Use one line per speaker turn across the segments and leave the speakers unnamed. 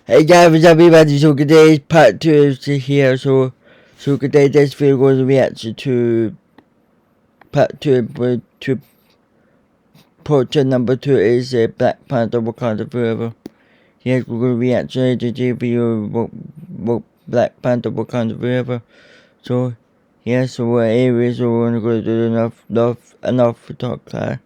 Hey guys, everybody, so today's part 2 is here, so today this video was a reaction to part 2, portrait number 2 is Black Panther Wakanda Forever. Yes, we're going to react to JTVideos Black Panther Wakanda Forever. So, yes, so we're here, so we're going to do enough talk class.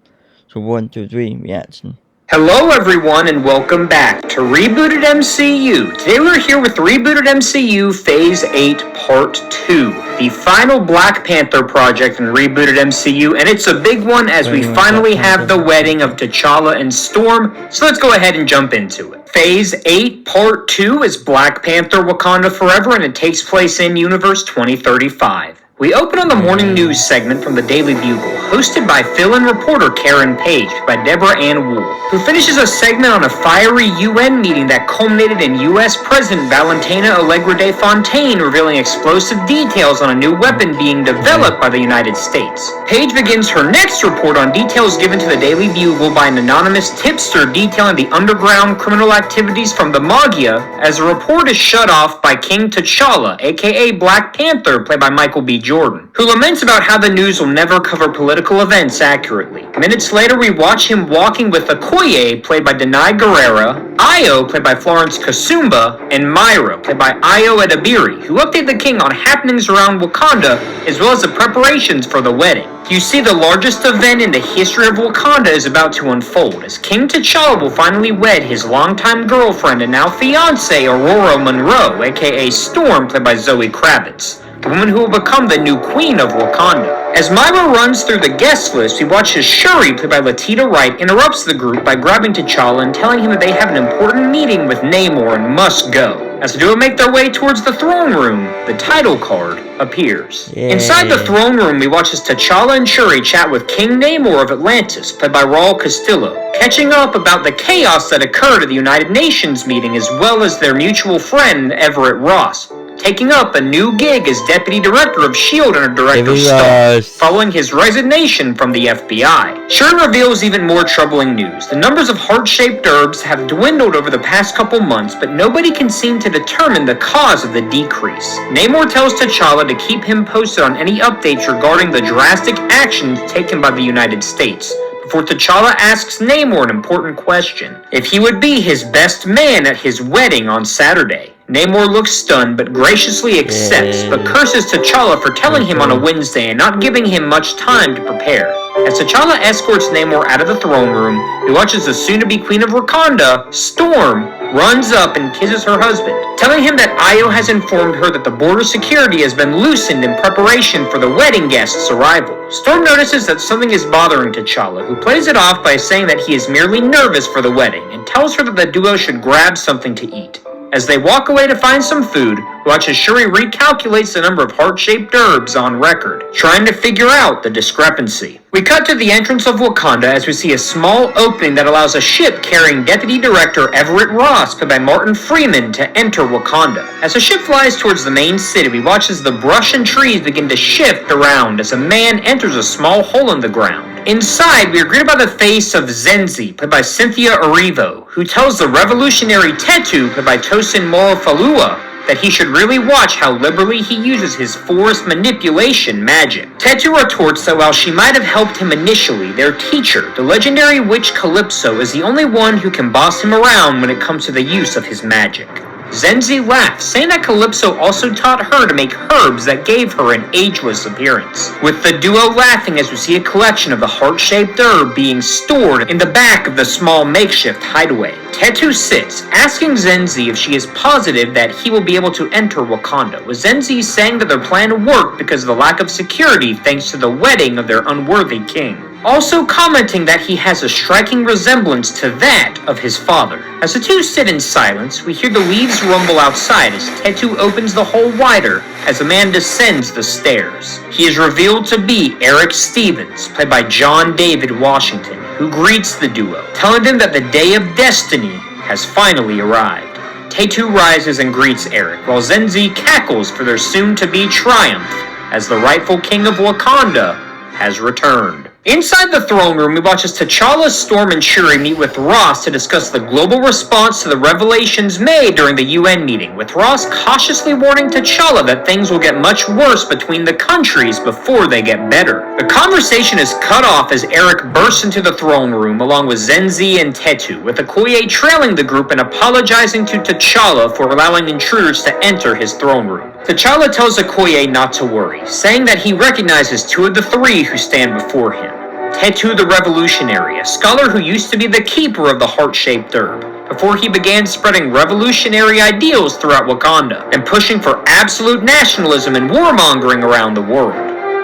So 1, 2, 3, reaction.
Hello everyone and welcome back to Rebooted MCU. Today we're here with Rebooted MCU Phase 8 Part 2, the final Black Panther project in Rebooted MCU, and it's a big one as we finally have the wedding of T'Challa and Storm, so let's go ahead and jump into it. Phase 8 Part 2 is Black Panther Wakanda Forever, and it takes place in Universe 2035. We open on the morning news segment from the Daily Bugle, hosted by fill-in reporter Karen Page by Deborah Ann Wool, who finishes a segment on a fiery UN meeting that culminated in U.S. President Valentina Allegra de Fontaine revealing explosive details on a new weapon being developed by the United States. Page begins her next report on details given to the Daily Bugle by an anonymous tipster detailing the underground criminal activities from the Magia, as the report is shut off by King T'Challa, aka Black Panther, played by Michael B. Jordan, who laments about how the news will never cover political events accurately. Minutes later, we watch him walking with Okoye, played by Denai Guerrera, Io, played by Florence Kasumba, and Myra, played by Io Edebiri, who update the king on happenings around Wakanda, as well as the preparations for the wedding. You see, the largest event in the history of Wakanda is about to unfold, as King T'Challa will finally wed his longtime girlfriend and now fiancée Aurora Monroe, aka Storm, played by Zoe Kravitz, the woman who will become the new queen of Wakanda. As Myra runs through the guest list, we watch as Shuri, played by Latita Wright, interrupts the group by grabbing T'Challa and telling him that they have an important meeting with Namor and must go. As the duo make their way towards the throne room, the title card appears.
Yay.
Inside the throne room, we watch as T'Challa and Shuri chat with King Namor of Atlantis, played by Raul Castillo, catching up about the chaos that occurred at the United Nations meeting, as well as their mutual friend Everett Ross, taking up a new gig as Deputy Director of S.H.I.E.L.D. under Director Stark, following his resignation from the FBI. Shuri reveals even more troubling news. The numbers of heart-shaped herbs have dwindled over the past couple months, but nobody can seem to determine the cause of the decrease. Namor tells T'Challa to keep him posted on any updates regarding the drastic actions taken by the United States, before T'Challa asks Namor an important question: if he would be his best man at his wedding on Saturday. Namor looks stunned but graciously accepts, but curses T'Challa for telling him on a Wednesday and not giving him much time to prepare. As T'Challa escorts Namor out of the throne room, he watches the soon-to-be Queen of Wakanda, Storm, runs up and kisses her husband, telling him that Io has informed her that the border security has been loosened in preparation for the wedding guests' arrival. Storm notices that something is bothering T'Challa, who plays it off by saying that he is merely nervous for the wedding, and tells her that the duo should grab something to eat. As they walk away to find some food, watch as Shuri recalculates the number of heart-shaped herbs on record, trying to figure out the discrepancy. We cut to the entrance of Wakanda as we see a small opening that allows a ship carrying Deputy Director Everett Ross, played by Martin Freeman, to enter Wakanda. As the ship flies towards the main city, we watch as the brush and trees begin to shift around as a man enters a small hole in the ground. Inside, we are greeted by the face of Zenzi, played by Cynthia Erivo, who tells the revolutionary Tetu, played by Tosin Moafalua, that he should really watch how liberally he uses his force manipulation magic. Tetu retorts that while she might have helped him initially, their teacher, the legendary witch Calypso, is the only one who can boss him around when it comes to the use of his magic. Zenzi laughs, saying that Calypso also taught her to make herbs that gave her an ageless appearance, with the duo laughing as we see a collection of the heart-shaped herb being stored in the back of the small makeshift hideaway. Tetu sits, asking Zenzi if she is positive that he will be able to enter Wakanda, with Zenzi saying that their plan worked because of the lack of security thanks to the wedding of their unworthy king, also commenting that he has a striking resemblance to that of his father. As the two sit in silence, we hear the leaves rumble outside as Tetu opens the hole wider as a man descends the stairs. He is revealed to be Eric Stevens, played by John David Washington, who greets the duo, telling them that the day of destiny has finally arrived. Tetu rises and greets Eric, while Zenzi cackles for their soon-to-be triumph, as the rightful king of Wakanda has returned. Inside the throne room, we watch as T'Challa, Storm, and Shuri meet with Ross to discuss the global response to the revelations made during the UN meeting, with Ross cautiously warning T'Challa that things will get much worse between the countries before they get better. The conversation is cut off as Eric bursts into the throne room along with Zenzi and Tetu, with Okoye trailing the group and apologizing to T'Challa for allowing intruders to enter his throne room. T'Challa tells Okoye not to worry, saying that he recognizes two of the three who stand before him. Tetu the Revolutionary, a scholar who used to be the keeper of the heart-shaped herb, before he began spreading revolutionary ideals throughout Wakanda, and pushing for absolute nationalism and warmongering around the world.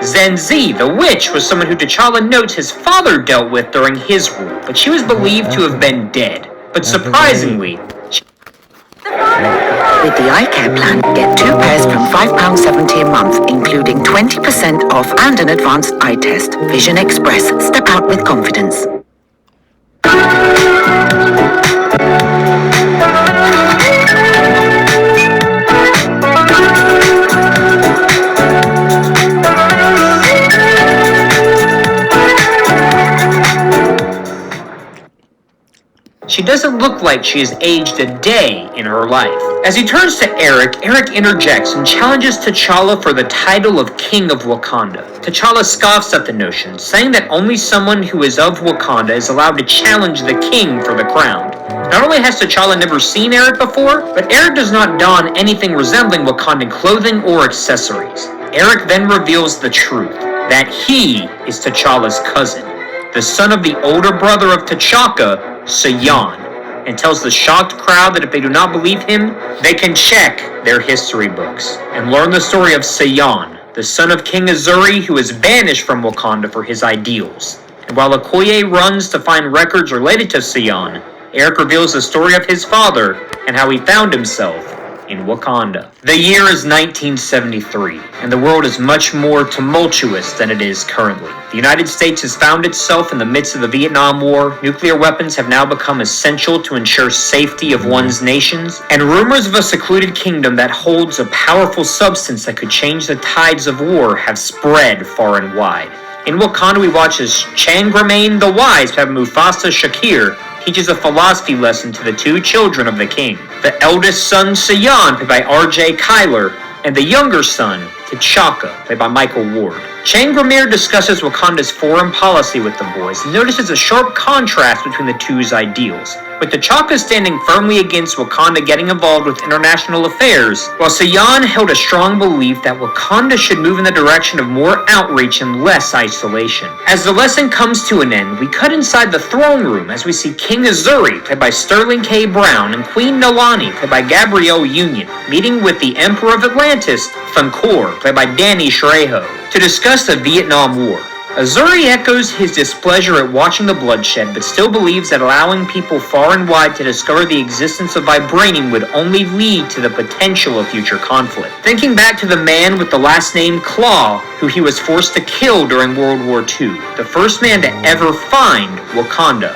Zenzi, the witch, was someone who T'Challa notes his father dealt with during his rule, but she was believed to have been dead. But surprisingly,
with the eye care plan, get 2 pairs from £5.70 a month, including 20% off and an advanced eye test. Vision Express. Step out with confidence.
she doesn't look like she has aged a day in her life. As he turns to Eric, Eric interjects and challenges T'Challa for the title of King of Wakanda. T'Challa scoffs at the notion, saying that only someone who is of Wakanda is allowed to challenge the king for the crown. Not only has T'Challa never seen Eric before, but Eric does not don anything resembling Wakandan clothing or accessories. Eric then reveals the truth, that he is T'Challa's cousin, the son of the older brother of T'Chaka, Sion, and tells the shocked crowd that if they do not believe him, they can check their history books and learn the story of Sion, the son of King Azuri who is banished from Wakanda for his ideals. And while Okoye runs to find records related to Sion, Eric reveals the story of his father and how he found himself in Wakanda. The year is 1973, and the world is much more tumultuous than it is currently. The United States has found itself in the midst of the Vietnam War, nuclear weapons have now become essential to ensure safety of one's nations, and rumors of a secluded kingdom that holds a powerful substance that could change the tides of war have spread far and wide. In Wakanda, we watch as Changramain the Wise, have Mufasa Shakir, teaches a philosophy lesson to the two children of the king. The eldest son, Sion, played by R.J. Kyler, and the younger son, T'Chaka, played by Michael Ward. Changramir discusses Wakanda's foreign policy with the boys and notices a sharp contrast between the two's ideals, with T'Chaka standing firmly against Wakanda getting involved with international affairs, while Sion held a strong belief that Wakanda should move in the direction of more outreach and less isolation. As the lesson comes to an end, we cut inside the throne room as we see King Azuri, played by Sterling K. Brown, and Queen Nalani, played by Gabrielle Union, meeting with the Emperor of Atlantis, Thunkor, played by Danny Trejo, to discuss the Vietnam War. Azuri echoes his displeasure at watching the bloodshed, but still believes that allowing people far and wide to discover the existence of vibranium would only lead to the potential of future conflict. Thinking back to the man with the last name Claw, who he was forced to kill during World War II, the first man to ever find Wakanda.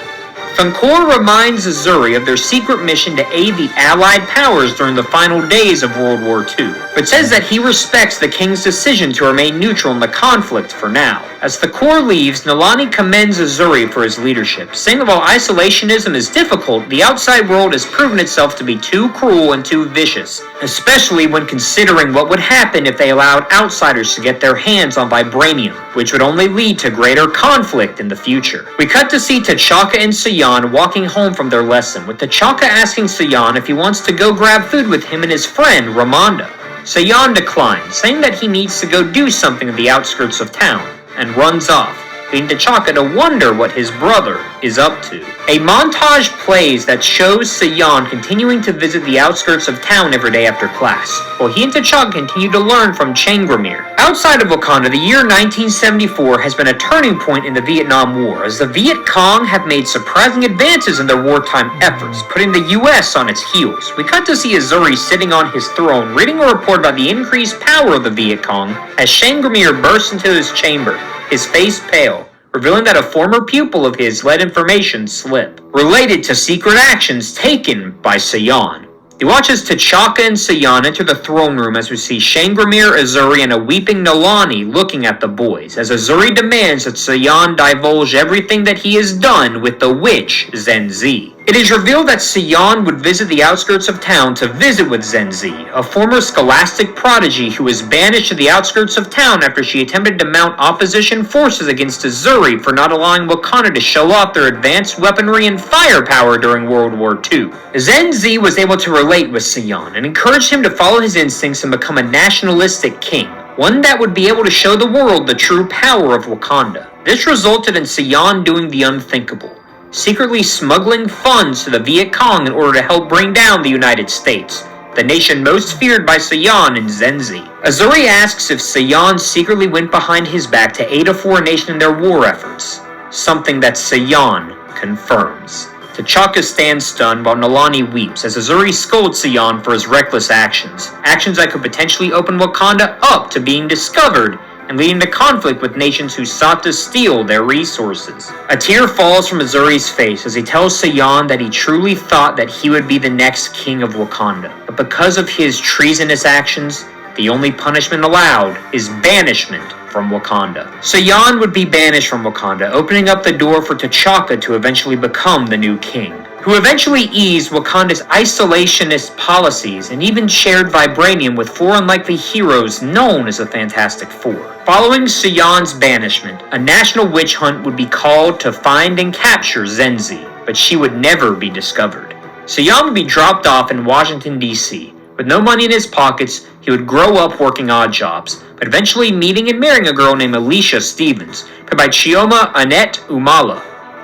Thunkor reminds Azuri of their secret mission to aid the Allied powers during the final days of World War II, but says that he respects the king's decision to remain neutral in the conflict for now. As Thunkor leaves, Nalani commends Azuri for his leadership, saying that while isolationism is difficult, the outside world has proven itself to be too cruel and too vicious, especially when considering what would happen if they allowed outsiders to get their hands on vibranium, which would only lead to greater conflict in the future. We cut to see T'Chaka and Sion walking home from their lesson, with T'Chaka asking Sion if he wants to go grab food with him and his friend Ramonda. Sion declines, saying that he needs to go do something at the outskirts of town, and runs off, leading T'Chaka to wonder what his brother is up to. A montage plays that shows Sion continuing to visit the outskirts of town every day after class, while he and T'Chaka continue to learn from Changramir. Outside of Wakanda, the year 1974 has been a turning point in the Vietnam War, as the Viet Cong have made surprising advances in their wartime efforts, putting the U.S. on its heels. We cut to see Azuri sitting on his throne, reading a report about the increased power of the Viet Cong, as Changramir bursts into his chamber, his face pale, revealing that a former pupil of his let information slip, related to secret actions taken by Sion. He watches T'Chaka and Sion enter the throne room as we see Shangramir, Azuri, and a weeping Nalani looking at the boys, as Azuri demands that Sion divulge everything that he has done with the witch Zenzi. It is revealed that Sion would visit the outskirts of town to visit with Zenzi, a former scholastic prodigy who was banished to the outskirts of town after she attempted to mount opposition forces against Azuri for not allowing Wakanda to show off their advanced weaponry and firepower during World War II. Zenzi was able to relate with Sion and encouraged him to follow his instincts and become a nationalistic king, one that would be able to show the world the true power of Wakanda. This resulted in Sion doing the unthinkable, secretly smuggling funds to the Viet Cong in order to help bring down the United States, the nation most feared by Sion and Zenzi. Azuri asks if Sion secretly went behind his back to aid a foreign nation in their war efforts, something that Sion confirms. T'Chaka stands stunned while Nalani weeps as Azuri scolds Sion for his reckless actions that could potentially open Wakanda up to being discovered and leading to conflict with nations who sought to steal their resources. A tear falls from Azuri's face as he tells Sion that he truly thought that he would be the next king of Wakanda, but because of his treasonous actions, the only punishment allowed is banishment from Wakanda. Sion would be banished from Wakanda, opening up the door for T'Chaka to eventually become the new king, who eventually eased Wakanda's isolationist policies and even shared vibranium with four unlikely heroes known as the Fantastic Four. Following Sion's banishment, a national witch hunt would be called to find and capture Zenzi, but she would never be discovered. Sion would be dropped off in Washington, D.C. With no money in his pockets, he would grow up working odd jobs, but eventually meeting and marrying a girl named Alicia Stevens, played by Chioma Annette Umala.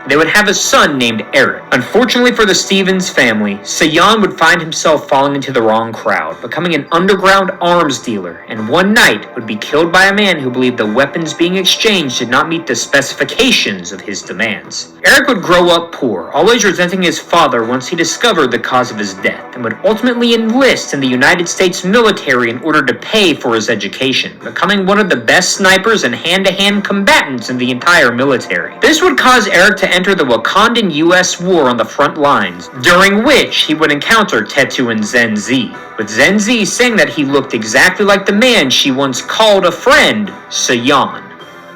They would have a son named Eric. Unfortunately for the Stevens family, Sion would find himself falling into the wrong crowd, becoming an underground arms dealer, and one night would be killed by a man who believed the weapons being exchanged did not meet the specifications of his demands. Eric would grow up poor, always resenting his father once he discovered the cause of his death, and would ultimately enlist in the United States military in order to pay for his education, becoming one of the best snipers and hand-to-hand combatants in the entire military. This would cause Eric to enter the Wakandan U.S. war on the front lines, during which he would encounter Tetu and Zenzi, with Zenzi saying that he looked exactly like the man she once called a friend, Sion.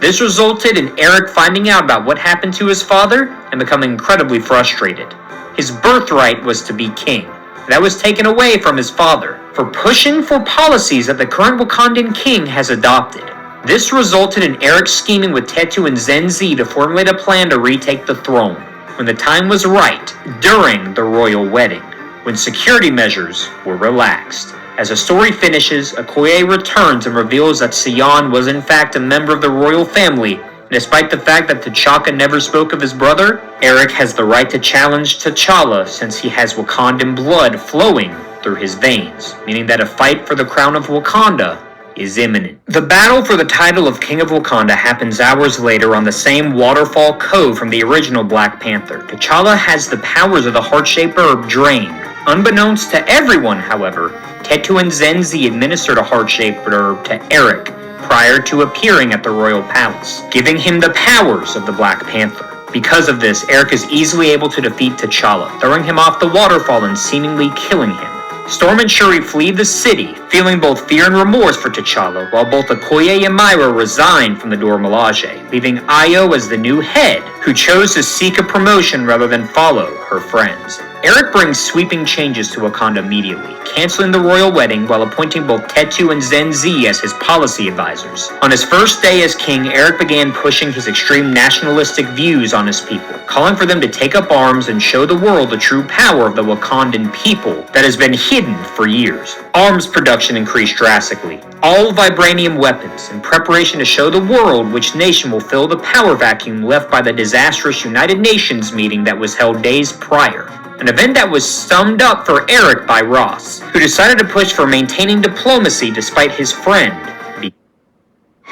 This resulted in Eric finding out about what happened to his father and becoming incredibly frustrated. His birthright was to be king. That was taken away from his father for pushing for policies that the current Wakandan king has adopted. This resulted in Eric scheming with Tetu and Zenzi to formulate a plan to retake the throne when the time was right during the royal wedding, when security measures were relaxed. As the story finishes, Okoye returns and reveals that Sion was in fact a member of the royal family, and despite the fact that T'Chaka never spoke of his brother, Eric has the right to challenge T'Challa since he has Wakandan blood flowing through his veins, meaning that a fight for the crown of Wakanda is imminent. The battle for the title of King of Wakanda happens hours later on the same waterfall cove from the original Black Panther. T'Challa has the powers of the heart-shaped herb drained. Unbeknownst to everyone, however, Tetu and Zenzi administered a heart-shaped herb to Eric prior to appearing at the royal palace, giving him the powers of the Black Panther. Because of this, Eric is easily able to defeat T'Challa, throwing him off the waterfall and seemingly killing him. Storm and Shuri flee the city, feeling both fear and remorse for T'Challa, while both Okoye and Myra resign from the Dora Milaje, leaving Ayo as the new head, who chose to seek a promotion rather than follow her friends. Eric brings sweeping changes to Wakanda immediately, canceling the royal wedding while appointing both Tetu and Zenzi as his policy advisors. On his first day as king, Eric began pushing his extreme nationalistic views on his people, calling for them to take up arms and show the world the true power of the Wakandan people that has been hidden for years. Arms production increased drastically, all vibranium weapons, in preparation to show the world which nation will fill the power vacuum left by the disastrous United Nations meeting that was held days prior. An event that was summed up for Eric by Ross, who decided to push for maintaining diplomacy despite his friend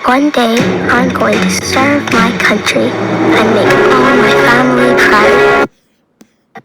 One day, I'm going to serve my country and make all my family proud.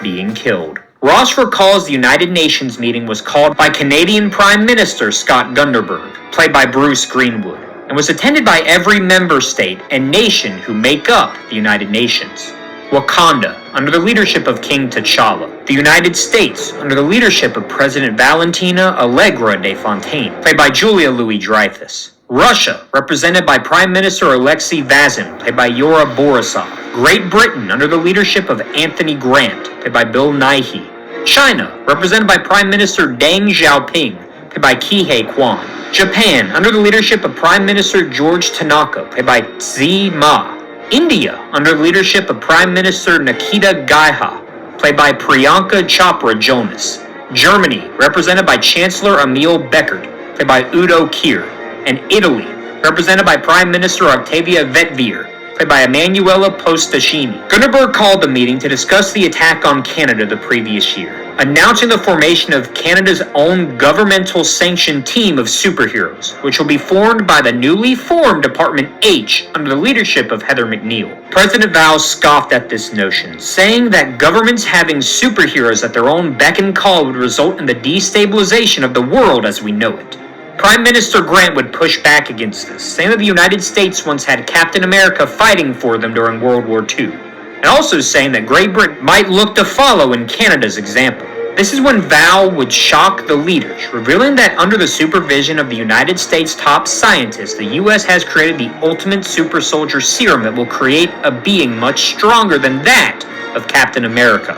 being killed. Ross recalls the United Nations meeting was called by Canadian Prime Minister Scott Gunderberg, played by Bruce Greenwood, and was attended by every member state and nation who make up the United Nations. Wakanda, under the leadership of King T'Challa. The United States, under the leadership of President Valentina Allegra de Fontaine, played by Julia Louis-Dreyfus. Russia, represented by Prime Minister Alexei Vazin, played by Yura Borisov. Great Britain, under the leadership of Anthony Grant, played by Bill Nighy. China, represented by Prime Minister Deng Xiaoping, played by Kihei Kwan. Japan, under the leadership of Prime Minister George Tanaka, played by Tse Ma. India, under the leadership of Prime Minister Nikita Gaiha, played by Priyanka Chopra Jonas. Germany, represented by Chancellor Emil Beckert, played by Udo Kier. And Italy, represented by Prime Minister Octavia Vetvier, played by Emanuela Postacini. Gunnerberg called the meeting to discuss the attack on Canada the previous year, announcing the formation of Canada's own governmental sanctioned team of superheroes, which will be formed by the newly formed Department H under the leadership of Heather McNeil. President Val scoffed at this notion, saying that governments having superheroes at their own beck and call would result in the destabilization of the world as we know it. Prime Minister Grant would push back against this, saying that the United States once had Captain America fighting for them during World War II, and also saying that Great Britain might look to follow in Canada's example. This is when Val would shock the leaders, revealing that under the supervision of the United States top scientists, the U.S. has created the ultimate super soldier serum that will create a being much stronger than that of Captain America.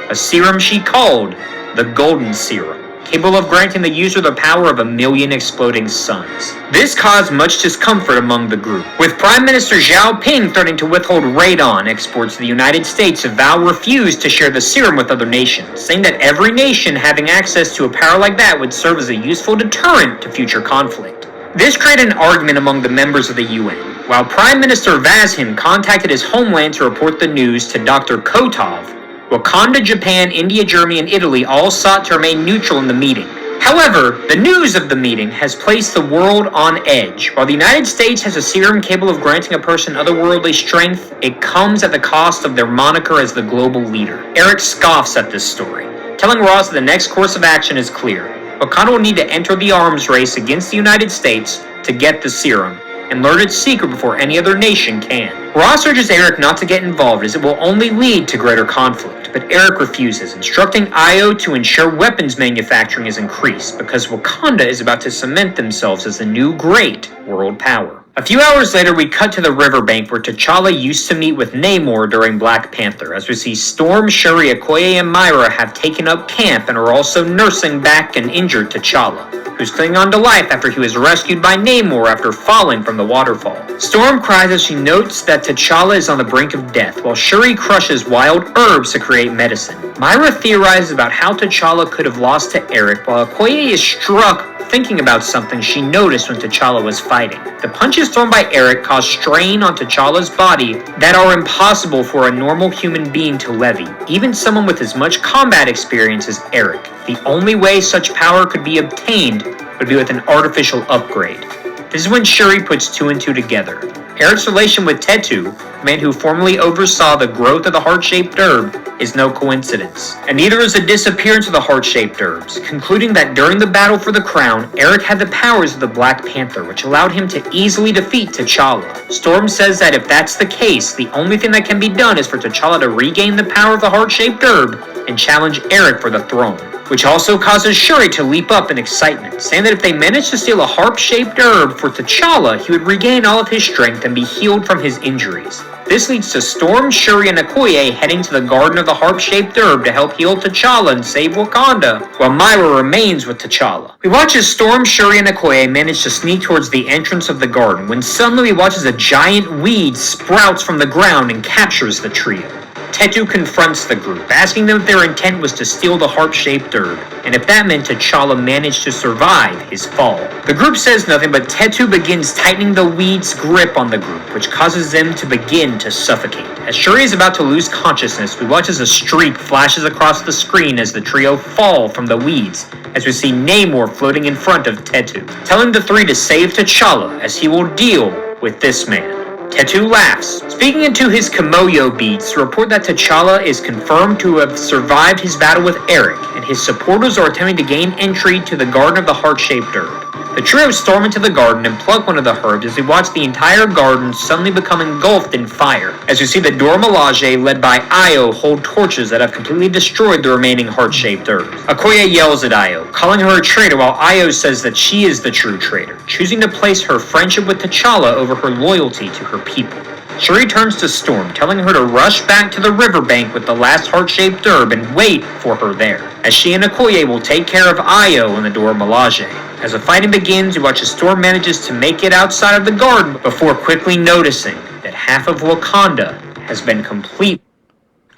A serum she called the Golden Serum, capable of granting the user the power of 1,000,000 exploding suns. This caused much discomfort among the group, with Prime Minister Xiaoping threatening to withhold radon exports to the United States if Val refused to share the serum with other nations, saying that every nation having access to a power like that would serve as a useful deterrent to future conflict. This created an argument among the members of the UN, while Prime Minister Vazin contacted his homeland to report the news to Dr. Kotov. Wakanda, Japan, India, Germany, and Italy all sought to remain neutral in the meeting. However, the news of the meeting has placed the world on edge. While the United States has a serum capable of granting a person otherworldly strength, it comes at the cost of their moniker as the global leader. Eric scoffs at this story, telling Ross that the next course of action is clear. Wakanda will need to enter the arms race against the United States to get the serum, and learn its secret before any other nation can. Ross urges Eric not to get involved as it will only lead to greater conflict, but Eric refuses, instructing Io to ensure weapons manufacturing is increased because Wakanda is about to cement themselves as the new great world power. A few hours later, we cut to the riverbank where T'Challa used to meet with Namor during Black Panther, as we see Storm, Shuri, Okoye, and Myra have taken up camp and are also nursing back an injured T'Challa, who's clinging on to life after he was rescued by Namor after falling from the waterfall. Storm cries as she notes that T'Challa is on the brink of death, while Shuri crushes wild herbs to create medicine. Myra theorizes about how T'Challa could have lost to Eric, while Okoye is struck thinking about something she noticed when T'Challa was fighting. The punches thrown by Eric cause strain on T'Challa's body that are impossible for a normal human being to levy, even someone with as much combat experience as Eric. The only way such power could be obtained would be with an artificial upgrade. This is when Shuri puts two and two together. Eric's relation with Tetu, the man who formerly oversaw the growth of the heart-shaped herb, is no coincidence. And neither is the disappearance of the heart-shaped herbs, concluding that during the battle for the crown, Eric had the powers of the Black Panther, which allowed him to easily defeat T'Challa. Storm says that if that's the case, the only thing that can be done is for T'Challa to regain the power of the heart-shaped herb and challenge Eric for the throne, which also causes Shuri to leap up in excitement, saying that if they managed to steal a harp-shaped herb for T'Challa, he would regain all of his strength and be healed from his injuries. This leads to Storm, Shuri, and Okoye heading to the Garden of the Harp-Shaped Herb to help heal T'Challa and save Wakanda, while Myra remains with T'Challa. We watch as Storm, Shuri, and Okoye manage to sneak towards the entrance of the garden, when suddenly we watch as a giant weed sprouts from the ground and captures the trio. Tetu confronts the group, asking them if their intent was to steal the harp-shaped herb, and if that meant T'Challa managed to survive his fall. The group says nothing, but Tetu begins tightening the weed's grip on the group, which causes them to begin to suffocate. As Shuri is about to lose consciousness, we watch as a streak flashes across the screen as the trio fall from the weeds, as we see Namor floating in front of Tetu, telling the three to save T'Challa, as he will deal with this man. Tetu laughs, speaking into his Kimoyo beads to report that T'Challa is confirmed to have survived his battle with Eric, and his supporters are attempting to gain entry to the Garden of the Heart-Shaped Herb. The trio storm into the garden and pluck one of the herbs as we watch the entire garden suddenly become engulfed in fire, as we see the Dora Milaje led by Io hold torches that have completely destroyed the remaining heart-shaped herbs. Okoye yells at Io, calling her a traitor, while Io says that she is the true traitor, choosing to place her friendship with T'Challa over her loyalty to her people. Shuri turns to Storm, telling her to rush back to the riverbank with the last heart-shaped herb and wait for her there, as she and Okoye will take care of Io and the Dora Milaje. As the fighting begins, we watch as Storm manages to make it outside of the garden before quickly noticing that half of Wakanda has been complete.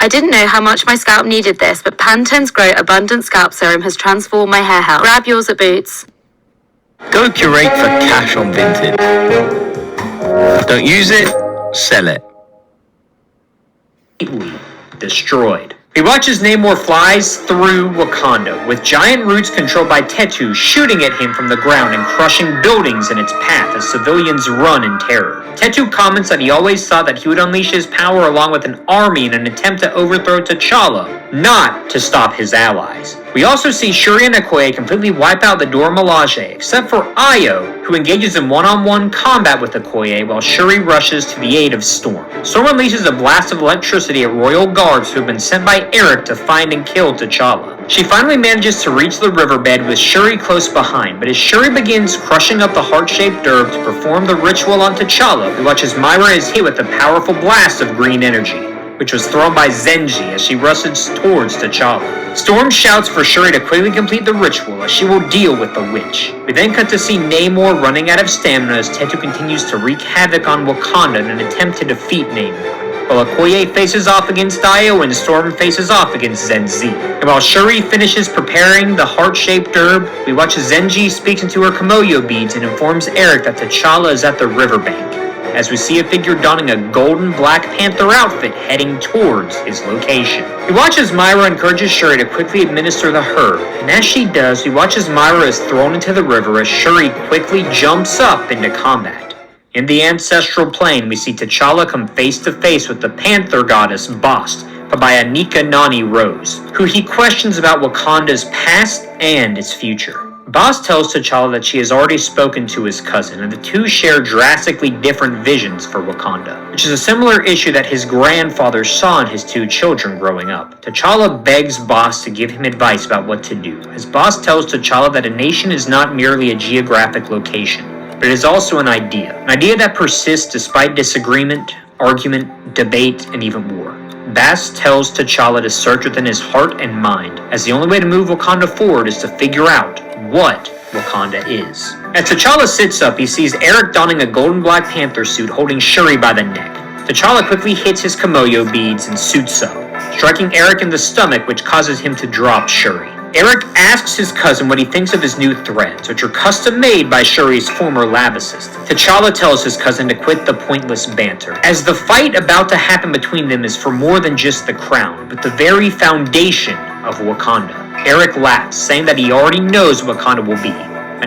I didn't know how much my scalp needed this, but Panther's Grow Abundant Scalp Serum has transformed my hair health. Grab yours at Boots.
Go curate for cash on Vinted. Don't use it, sell it.
Completely destroyed. He watches Namor flies through Wakanda, with giant roots controlled by Tetu shooting at him from the ground and crushing buildings in its path as civilians run in terror. Tetu comments that he always thought that he would unleash his power along with an army in an attempt to overthrow T'Challa, not to stop his allies. We also see Shuri and Okoye completely wipe out the Dora Milaje, except for Io, who engages in one-on-one combat with Okoye while Shuri rushes to the aid of Storm. Storm unleashes a blast of electricity at royal guards who have been sent by Eric to find and kill T'Challa. She finally manages to reach the riverbed with Shuri close behind, but as Shuri begins crushing up the heart-shaped herb to perform the ritual on T'Challa, we watch as Myra is hit with a powerful blast of green energy, which was thrown by Zenji as she rushes towards T'Challa. Storm shouts for Shuri to quickly complete the ritual as she will deal with the witch. We then cut to see Namor running out of stamina as Tetu continues to wreak havoc on Wakanda in an attempt to defeat Namor, while Okoye faces off against Io and Storm faces off against Zenzi. And while Shuri finishes preparing the heart-shaped herb, we watch as Zenji speaks into her Kimoyo beads and informs Eric that T'Challa is at the riverbank, as we see a figure donning a golden Black Panther outfit heading towards his location. We watch as Myra encourages Shuri to quickly administer the herb, and as she does, we watch as Myra is thrown into the river as Shuri quickly jumps up into combat. In the ancestral plane, we see T'Challa come face to face with the Panther goddess Bast, played by Anika Nani Rose, who he questions about Wakanda's past and its future. Bast tells T'Challa that she has already spoken to his cousin, and the two share drastically different visions for Wakanda, which is a similar issue that his grandfather saw in his two children growing up. T'Challa begs Bast to give him advice about what to do, as Bast tells T'Challa that a nation is not merely a geographic location, but it is also an idea that persists despite disagreement, argument, debate, and even war. Bast tells T'Challa to search within his heart and mind, as the only way to move Wakanda forward is to figure out what Wakanda is. As T'Challa sits up, he sees Eric donning a golden Black Panther suit holding Shuri by the neck. T'Challa quickly hits his Kimoyo beads and suits up, striking Eric in the stomach, which causes him to drop Shuri. Eric asks his cousin what he thinks of his new threads, which are custom made by Shuri's former lab assistant. T'Challa tells his cousin to quit the pointless banter, as the fight about to happen between them is for more than just the crown, but the very foundation of Wakanda. Eric laughs, saying that he already knows what Wakanda will be,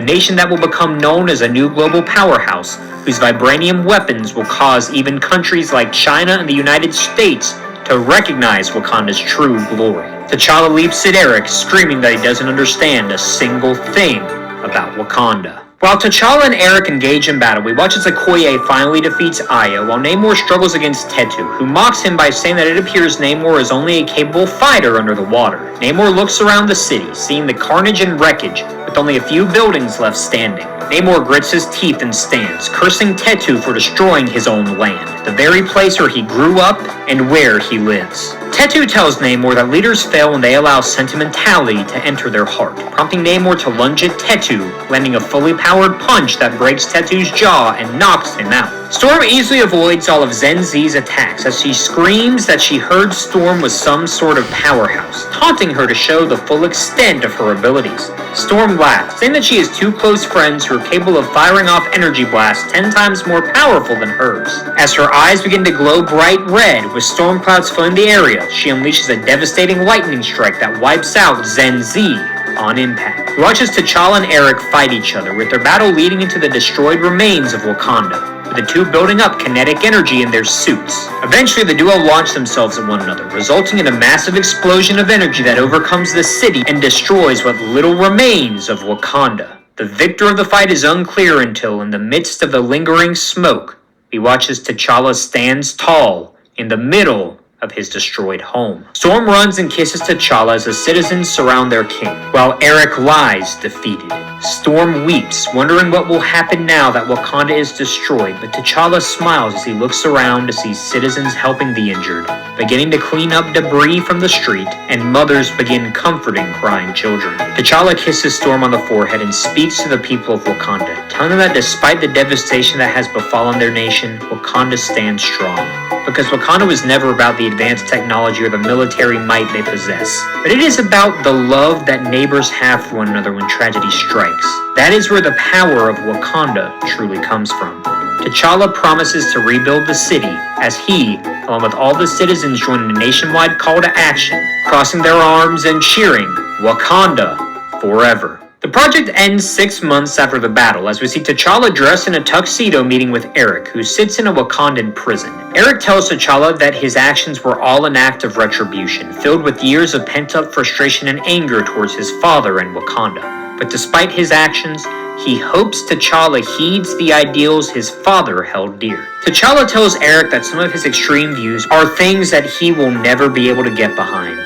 a nation that will become known as a new global powerhouse, whose vibranium weapons will cause even countries like China and the United States to recognize Wakanda's true glory. T'Challa leaps at Eric, screaming that he doesn't understand a single thing about Wakanda. While T'Challa and Eric engage in battle, we watch as Okoye finally defeats Io, while Namor struggles against Tetu, who mocks him by saying that it appears Namor is only a capable fighter under the water. Namor looks around the city, seeing the carnage and wreckage, with only a few buildings left standing. Namor grits his teeth and stands, cursing Tetu for destroying his own land, the very place where he grew up and where he lives. Tetu tells Namor that leaders fail when they allow sentimentality to enter their heart, prompting Namor to lunge at Tetu, landing a fully powered punch that breaks Tetu's jaw and knocks him out. Storm easily avoids all of Zenzi's attacks as she screams that she heard Storm was some sort of powerhouse, taunting her to show the full extent of her abilities. Storm laughs, saying that she has two close friends who are capable of firing off energy blasts 10 times more powerful than hers. As her eyes begin to glow bright red, with storm clouds filling the area, she unleashes a devastating lightning strike that wipes out Zenzi on impact. We watch as T'Challa and Eric fight each other, with their battle leading into the destroyed remains of Wakanda, with the two building up kinetic energy in their suits. Eventually, the duo launch themselves at one another, resulting in a massive explosion of energy that overcomes the city and destroys what little remains of Wakanda. The victor of the fight is unclear until, in the midst of the lingering smoke, we watch as T'Challa stands tall in the middle of his destroyed home. Storm runs and kisses T'Challa as the citizens surround their king, while Eric lies defeated. Storm weeps, wondering what will happen now that Wakanda is destroyed, but T'Challa smiles as he looks around to see citizens helping the injured, beginning to clean up debris from the street, and mothers begin comforting crying children. T'Challa kisses Storm on the forehead and speaks to the people of Wakanda, telling them that despite the devastation that has befallen their nation, Wakanda stands strong. Because Wakanda was never about the advanced technology or the military might they possess, but it is about the love that neighbors have for one another when tragedy strikes. That is where the power of Wakanda truly comes from. T'Challa promises to rebuild the city as he, along with all the citizens, join in a nationwide call to action, crossing their arms and cheering, Wakanda forever. The project ends 6 months after the battle as we see T'Challa dressed in a tuxedo meeting with Eric, who sits in a Wakandan prison. Eric tells T'Challa that his actions were all an act of retribution, filled with years of pent-up frustration and anger towards his father and Wakanda. But despite his actions, he hopes T'Challa heeds the ideals his father held dear. T'Challa tells Eric that some of his extreme views are things that he will never be able to get behind.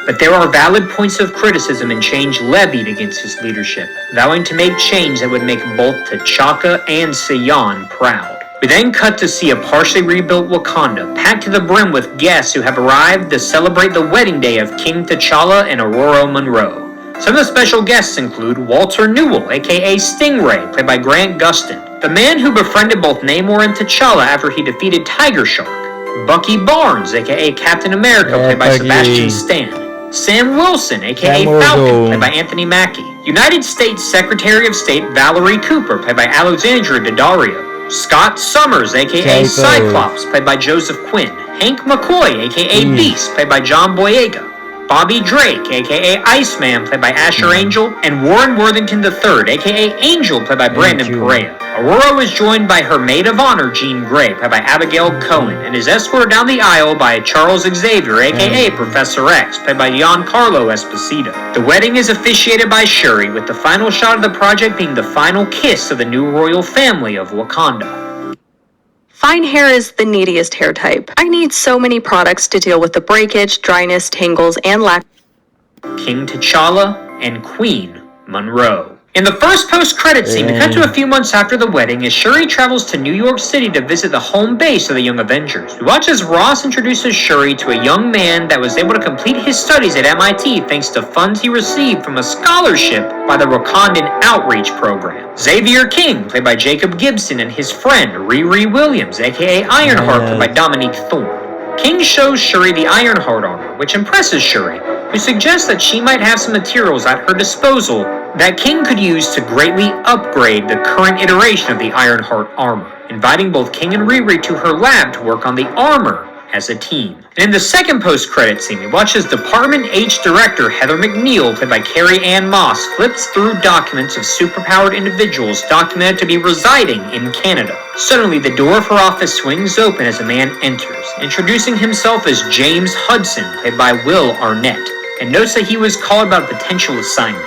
But there are valid points of criticism and change levied against his leadership, vowing to make change that would make both T'Chaka and Sion proud. We then cut to see a partially rebuilt Wakanda, packed to the brim with guests who have arrived to celebrate the wedding day of King T'Challa and Aurora Monroe. Some of the special guests include Walter Newell, aka Stingray, played by Grant Gustin, the man who befriended both Namor and T'Challa after he defeated Tiger Shark, Bucky Barnes, aka Captain America, played by Sebastian Stan, Sam Wilson, aka Falcon, played by Anthony Mackie, United States Secretary of State Valerie Cooper, played by Alexandra Daddario, Scott Summers, aka Cyclops, played by Joseph Quinn, Hank McCoy, aka Beast, played by John Boyega, Bobby Drake, aka Iceman, played by Asher Angel, and Warren Worthington III, aka Angel, played by Brandon Perea. Aurora was joined by her maid of honor, Jean Grey, played by Abigail Cohen, and is escorted down the aisle by Charles Xavier, aka Professor X, played by Giancarlo Esposito. The wedding is officiated by Shuri, with the final shot of the project being the final kiss of the new royal family of Wakanda.
Fine hair is the neediest hair type. I need so many products to deal with the breakage, dryness, tangles, and lack.
King T'Challa and Queen Monroe. In the first post-credit scene, we cut to a few months after the wedding as Shuri travels to New York City to visit the home base of the Young Avengers. We watch as Ross introduces Shuri to a young man that was able to complete his studies at MIT thanks to funds he received from a scholarship by the Wakandan Outreach Program. Xavier King, played by Jacob Gibson, and his friend Riri Williams, aka Ironheart, played by Dominique Thorne. King shows Shuri the Ironheart armor, which impresses Shuri, who suggests that she might have some materials at her disposal that King could use to greatly upgrade the current iteration of the Ironheart armor, inviting both King and Riri to her lab to work on the armor as a team. And in the second post-credit scene, we watch as Department H Director Heather McNeil, played by Carrie Ann Moss, flips through documents of superpowered individuals documented to be residing in Canada. Suddenly, the door of her office swings open as a man enters, introducing himself as James Hudson, played by Will Arnett, and notes that he was called about a potential assignment.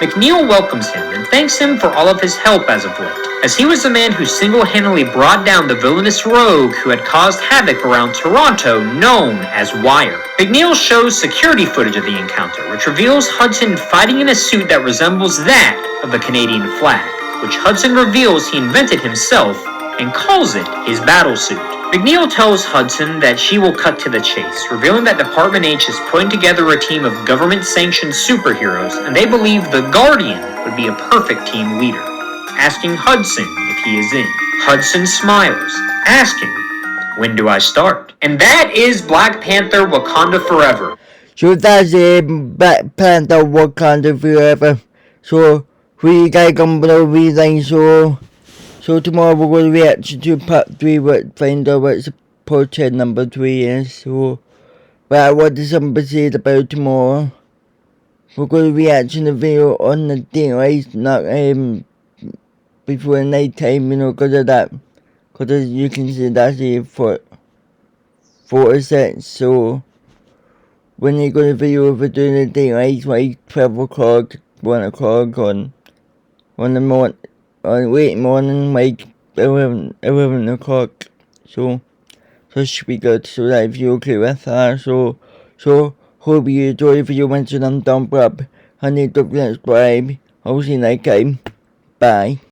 McNeil welcomes him and thanks him for all of his help as of late, as he was the man who single-handedly brought down the villainous rogue who had caused havoc around Toronto known as Wire. McNeil shows security footage of the encounter, which reveals Hudson fighting in a suit that resembles that of the Canadian flag, which Hudson reveals he invented himself and calls it his battle suit. McNeil tells Hudson that she will cut to the chase, revealing that Department H is putting together a team of government-sanctioned superheroes, and they believe the Guardian would be a perfect team leader, asking Hudson if he is in. Hudson smiles, asking, "When do I start?" And that is Black Panther Wakanda Forever.
So that's it, Black Panther Wakanda Forever. So, we guys come below everything, so tomorrow we're going to react to part 3, but find out what portrait number 3 is. So, but what does somebody say about tomorrow? We're going to react to the video on the day, not before night time, because of that. Because you can see that's it for 4 sets. So, when you go to video for doing the daylight, like 12 o'clock, 1 o'clock on on late morning, like 11 o'clock. So it should be good. So that if you're okay with that, so hope you enjoy the video. Mention them down below. And don't forget to subscribe. I'll see you next time. Bye.